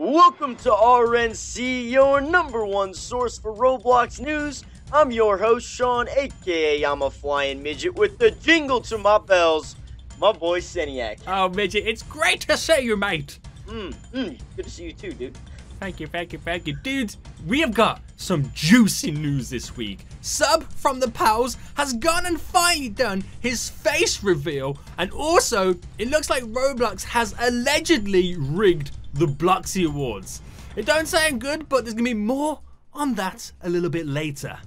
Welcome to RNC, your #1 source for Roblox news. I'm your host, Sean, aka I'm a flying midget with the jingle to my bells, my boy Seniac. Oh, midget, it's great to see you, mate. Good to see you too, dude. Thank you. Dudes, we have got some juicy news this week. Sub from the Pals has gone and finally done his face reveal, and also, it looks like Roblox has allegedly rigged the Bloxy Awards. It don't sound good, but there's gonna be more on that a little bit later.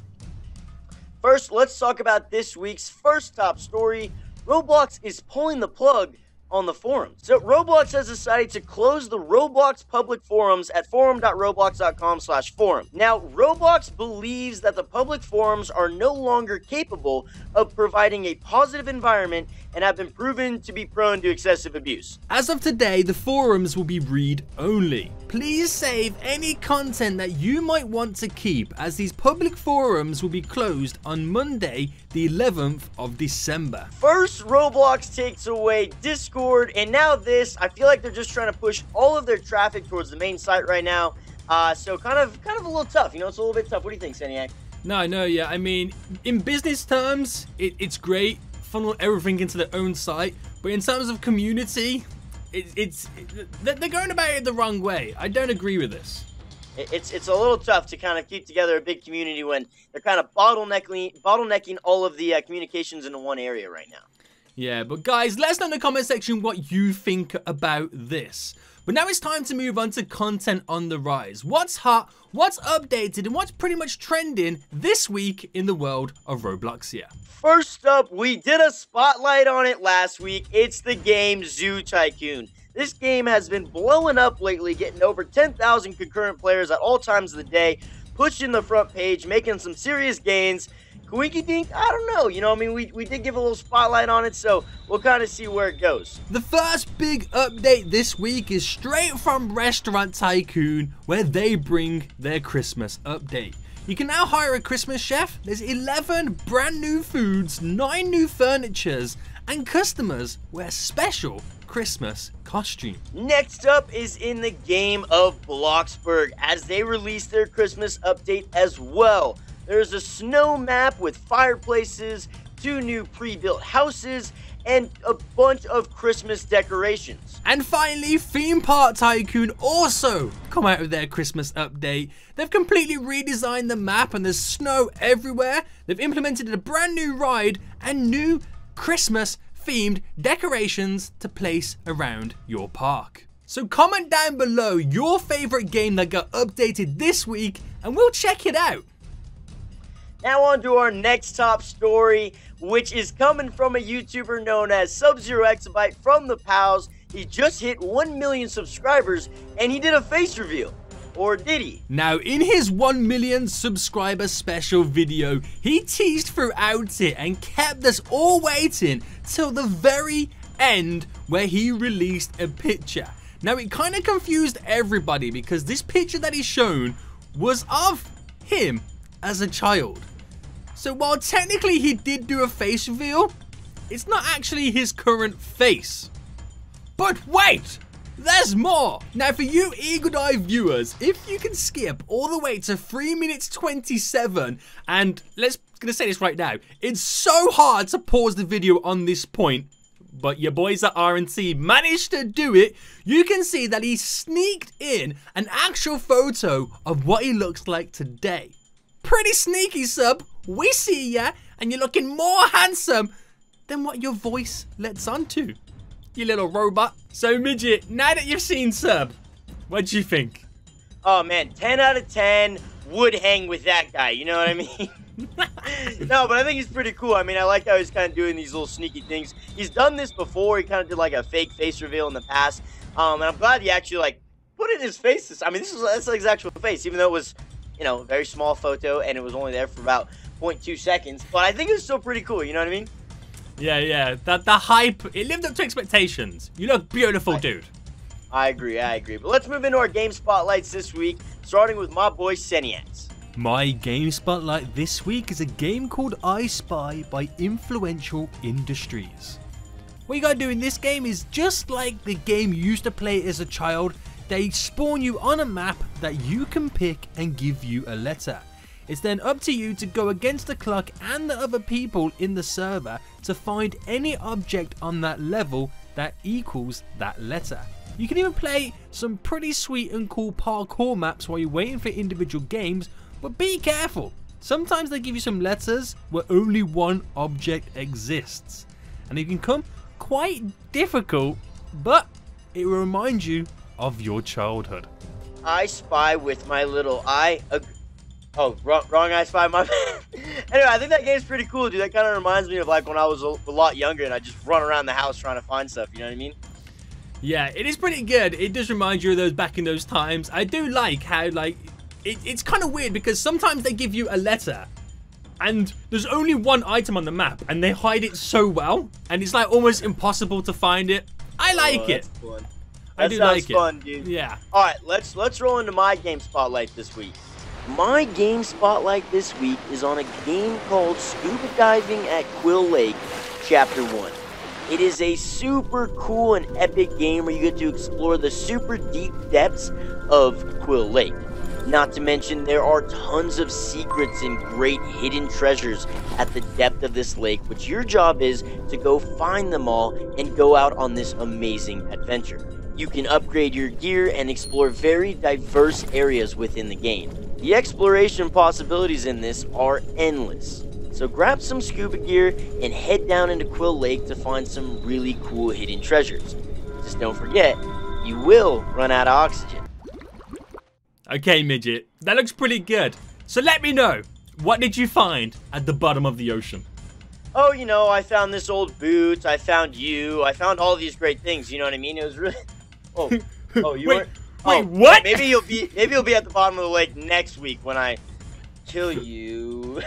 First, let's talk about this week's first top story. Roblox is pulling the plug on the forums. So Roblox has decided to close the Roblox public forums at forum.roblox.com/forum. Now, Roblox believes that the public forums are no longer capable of providing a positive environment and have been proven to be prone to excessive abuse. As of today, the forums will be read only. Please save any content that you might want to keep, as these public forums will be closed on Monday, the 11th of December. First, Roblox takes away Discord, and now this. I feel like they're just trying to push all of their traffic towards the main site right now. So kind of a little tough. You know, it's a little bit tough. What do you think, Seniac? No, yeah. I mean, in business terms, it's great. Funnel everything into their own site, but in terms of community, they're going about it the wrong way. I don't agree with this. It's a little tough to kind of keep together a big community when they're kind of bottlenecking all of the communications into one area right now. Yeah, but guys, let us know in the comment section what you think about this. But now it's time to move on to content on the rise. What's hot, what's updated, and what's pretty much trending this week in the world of Robloxia. First up, we did a spotlight on it last week. It's the game Zoo Tycoon. This game has been blowing up lately, getting over 10,000 concurrent players at all times of the day, pushing the front page, making some serious gains. Coinky Dink? I don't know. You know, I mean, we did give a little spotlight on it, so we'll kind of see where it goes. The first big update this week is straight from Restaurant Tycoon, where they bring their Christmas update. You can now hire a Christmas chef. There's 11 brand new foods, 9 new furnitures, and customers wear special Christmas costume. Next up is in the game of Bloxburg, as they release their Christmas update as well. There's a snow map with fireplaces, 2 new pre-built houses, and a bunch of Christmas decorations. And finally, Theme Park Tycoon also come out with their Christmas update. They've completely redesigned the map and there's snow everywhere. They've implemented a brand new ride and new Christmas themed decorations to place around your park. So comment down below your favorite game that got updated this week and we'll check it out. Now on to our next top story, which is coming from a YouTuber known as SubZeroExtaByte from the Pals. He just hit 1 million subscribers and he did a face reveal. Or did he? Now, in his 1 million subscriber special video, he teased throughout it and kept us all waiting till the very end where he released a picture. Now, it kind of confused everybody because this picture that he's shown was of him as a child. So while technically he did do a face reveal, it's not actually his current face. But wait! There's more! Now for you eagle-eyed viewers, if you can skip all the way to 3 minutes 27, and gonna say this right now, it's so hard to pause the video on this point, but your boys at RNC managed to do it. You can see that he sneaked in an actual photo of what he looks like today. Pretty sneaky, Sub. We see ya, and you're looking more handsome than what your voice lets on to, you little robot. So, Midget, now that you've seen Sub, what do you think? Oh, man, 10 out of 10 would hang with that guy, you know what I mean? No, but I think he's pretty cool. I mean, I like how he's kind of doing these little sneaky things. He's done this before. He kind of did, like, a fake face reveal in the past. And I'm glad he actually, like, put it in his face. I mean, that's like his actual face, even though it was, you know, a very small photo, and it was only there for about 0.2 seconds. But I think it was still pretty cool, you know what I mean? Yeah. The hype, it lived up to expectations. You look beautiful, dude. I agree. But let's move into our game spotlights this week, starting with my boy Seniac. My game spotlight this week is a game called I Spy by Influential Industries. What you gotta do in this game is just like the game you used to play as a child. they spawn you on a map that you can pick and give you a letter. It's then up to you to go against the clock and the other people in the server to find any object on that level that equals that letter. You can even play some pretty sweet and cool parkour maps while you're waiting for individual games, but be careful. Sometimes they give you some letters where only one object exists, and it can come quite difficult, but it will remind you of your childhood. I spy with my little eye. Oh, wrong I spy, my bad. Anyway, I think that game's pretty cool, dude. That kind of reminds me of like when I was a lot younger and I just run around the house trying to find stuff, you know what I mean? Yeah, it is pretty good. It does remind you of those back in those times. I do like how, like, it's kind of weird because sometimes they give you a letter and there's only one item on the map and they hide it so well and it's like almost impossible to find it. I like it. Fun. I do like it. Fun, dude. Yeah. All right, let's roll into my game spotlight this week. My game spotlight this week is on a game called Scuba Diving at Quill Lake, Chapter 1. It is a super cool and epic game where you get to explore the super deep depths of Quill Lake. Not to mention, there are tons of secrets and great hidden treasures at the depth of this lake, which your job is to go find them all and go out on this amazing adventure. You can upgrade your gear and explore very diverse areas within the game. The exploration possibilities in this are endless. So grab some scuba gear and head down into Quill Lake to find some really cool hidden treasures. Just don't forget, you will run out of oxygen. Okay, Midget, that looks pretty good. So let me know, what did you find at the bottom of the ocean? Oh, you know, I found this old boot, I found you, I found all these great things, you know what I mean? It was really... Oh, you weren't... Wait, what? Maybe you'll be at the bottom of the lake next week when I kill you.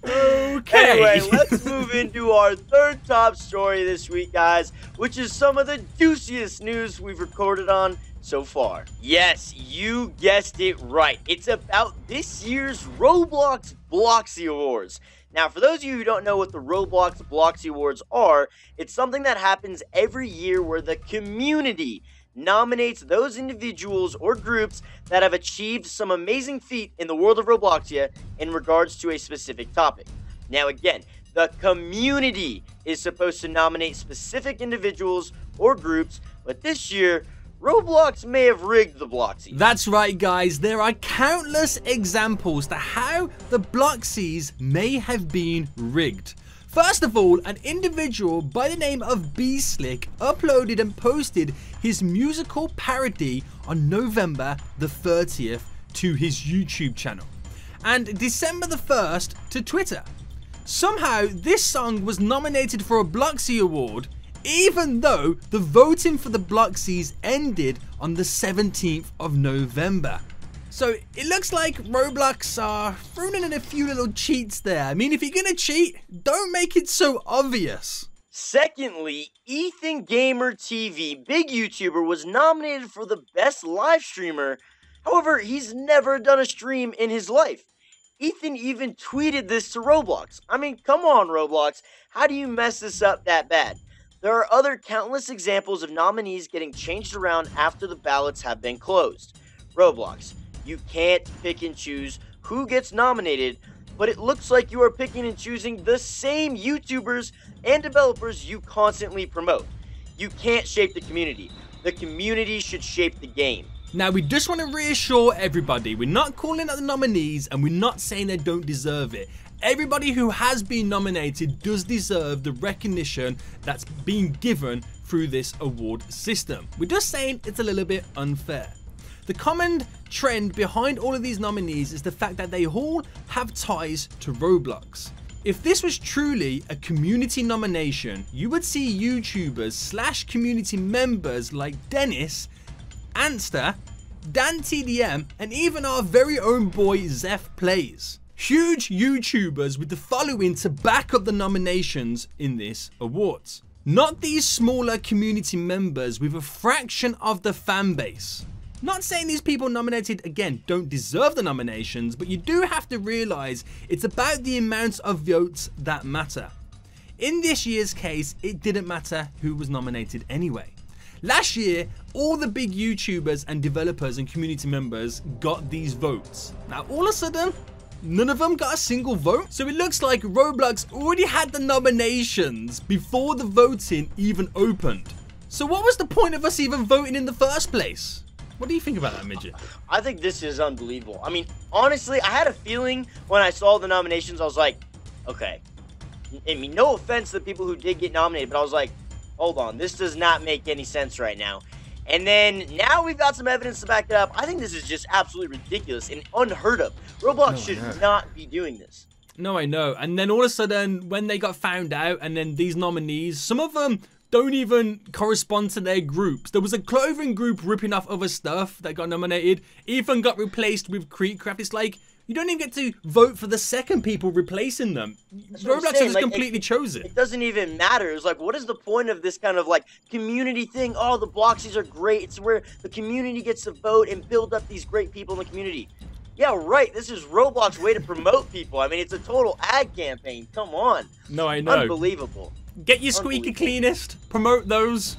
Okay. Anyway, let's move into our third top story this week, guys, which is some of the juiciest news we've recorded on so far. Yes, you guessed it right. It's about this year's Roblox Bloxy Awards. Now, for those of you who don't know what the Roblox Bloxy Awards are, it's something that happens every year where the community nominates those individuals or groups that have achieved some amazing feat in the world of Robloxia in regards to a specific topic. Now again, the community is supposed to nominate specific individuals or groups, but this year, Roblox may have rigged the Bloxy. That's right, guys. There are countless examples to how the Bloxies may have been rigged. First of all, an individual by the name of B-Slick uploaded and posted his musical parody on November the 30th to his YouTube channel, and December the 1st to Twitter. Somehow, this song was nominated for a Bloxy Award, even though the voting for the Bloxies ended on the 17th of November. So it looks like Roblox are throwing in a few little cheats there. I mean, if you're gonna cheat, don't make it so obvious. Secondly, Ethan Gamer TV, big YouTuber, was nominated for the best live streamer. However, he's never done a stream in his life. Ethan even tweeted this to Roblox. I mean, come on, Roblox. How do you mess this up that bad? There are other countless examples of nominees getting changed around after the ballots have been closed. Roblox, you can't pick and choose who gets nominated, but it looks like you are picking and choosing the same YouTubers and developers you constantly promote. You can't shape the community. The community should shape the game. Now, we just want to reassure everybody, we're not calling out the nominees and we're not saying they don't deserve it. Everybody who has been nominated does deserve the recognition that's being given through this award system. We're just saying it's a little bit unfair. The common trend behind all of these nominees is the fact that they all have ties to Roblox. If this was truly a community nomination, you would see YouTubers / community members like Dennis, Anster, Dan TDM, and even our very own boy Zeph Plays. Huge YouTubers with the following to back up the nominations in this awards. Not these smaller community members with a fraction of the fan base. Not saying these people nominated, again, don't deserve the nominations, but you do have to realize it's about the amount of votes that matter. In this year's case, it didn't matter who was nominated anyway. Last year, all the big YouTubers and developers and community members got these votes. Now, all of a sudden, none of them got a single vote. So it looks like Roblox already had the nominations before the voting even opened. So what was the point of us even voting in the first place? What do you think about that, Midget? I think this is unbelievable. I mean, honestly, I had a feeling when I saw the nominations, I was like, okay. I mean, no offense to the people who did get nominated, but I was like, hold on, this does not make any sense right now. And then now we've got some evidence to back it up. I think this is just absolutely ridiculous and unheard of. Roblox should not be doing this. No, I know. And then all of a sudden, when they got found out, and then these nominees, some of them don't even correspond to their groups. There was a clothing group ripping off other stuff that got nominated. Ethan got replaced with Creekcraft. It's like, you don't even get to vote for the second people replacing them. Roblox just completely chose it. It doesn't even matter. It's like, what is the point of this kind of like community thing? Oh, the Bloxies are great. It's where the community gets to vote and build up these great people in the community. Yeah, right. This is Roblox's way to promote people. I mean, it's a total ad campaign. Come on. No, I know. Unbelievable. Get your squeaky cleanest. Promote those.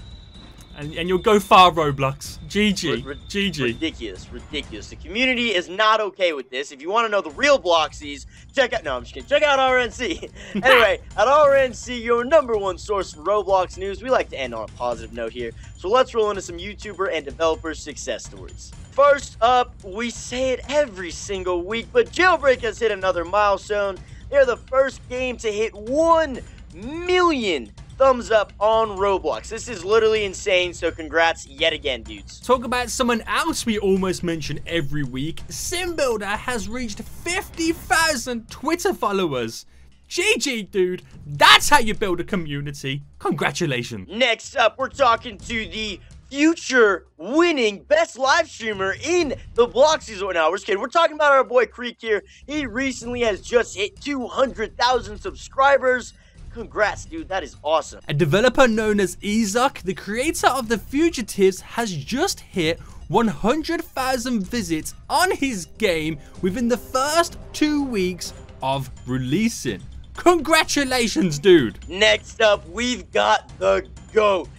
And you'll go far, Roblox. GG. GG. Ridiculous. Ridiculous. The community is not okay with this. If you want to know the real Bloxies, check out... No, I'm just kidding. Check out RNC. Anyway, at RNC, your #1 source for Roblox news, we like to end on a positive note here. So let's roll into some YouTuber and developer success stories. First up, we say it every single week, but Jailbreak has hit another milestone. They're the first game to hit 1 million thumbs up on Roblox. This is literally insane, so congrats yet again, dudes. Talk about someone else we almost mention every week. SimBuilder has reached 50,000 Twitter followers. GG, dude. That's how you build a community. Congratulations. Next up, we're talking to the future winning best live streamer in the Bloxy zone. Now, we're just kidding. We're talking about our boy Creek here. He recently has just hit 200,000 subscribers. Congrats, dude. That is awesome. A developer known as Ezok, the creator of The Fugitives, has just hit 100,000 visits on his game within the first 2 weeks of releasing. Congratulations, dude. Next up, we've got the GOAT.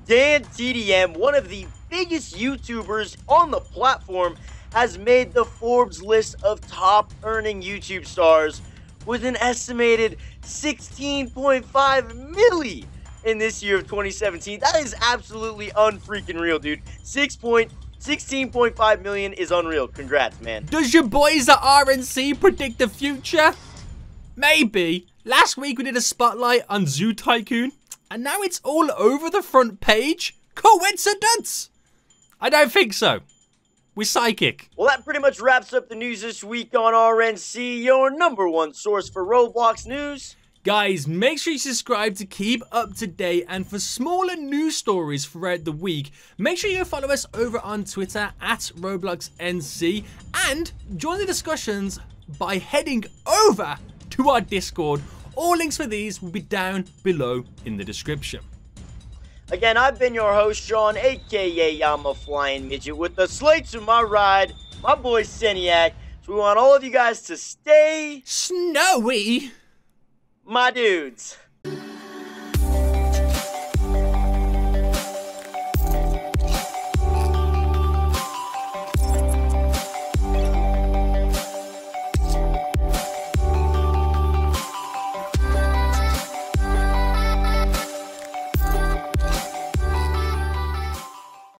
Dan TDM, one of the biggest YouTubers on the platform, has made the Forbes list of top earning YouTube stars with an estimated 16.5 milli in this year of 2017. That is absolutely unfreaking real, dude. 16.5 million is unreal. Congrats, man. Does your boys at RNC predict the future? Maybe. Last week we did a spotlight on Zoo Tycoon, and now it's all over the front page. Coincidence? I don't think so. We're psychic. Well, that pretty much wraps up the news this week on RNC, your #1 source for Roblox news. Guys, make sure you subscribe to keep up to date, and for smaller news stories throughout the week, make sure you follow us over on Twitter at RobloxNC, and join the discussions by heading over to our Discord. All links for these will be down below in the description. Again, I've been your host, Sean, aka I'm a Flying Midget, with the slate to my ride, my boy Seniac. So we want all of you guys to stay snowy, my dudes.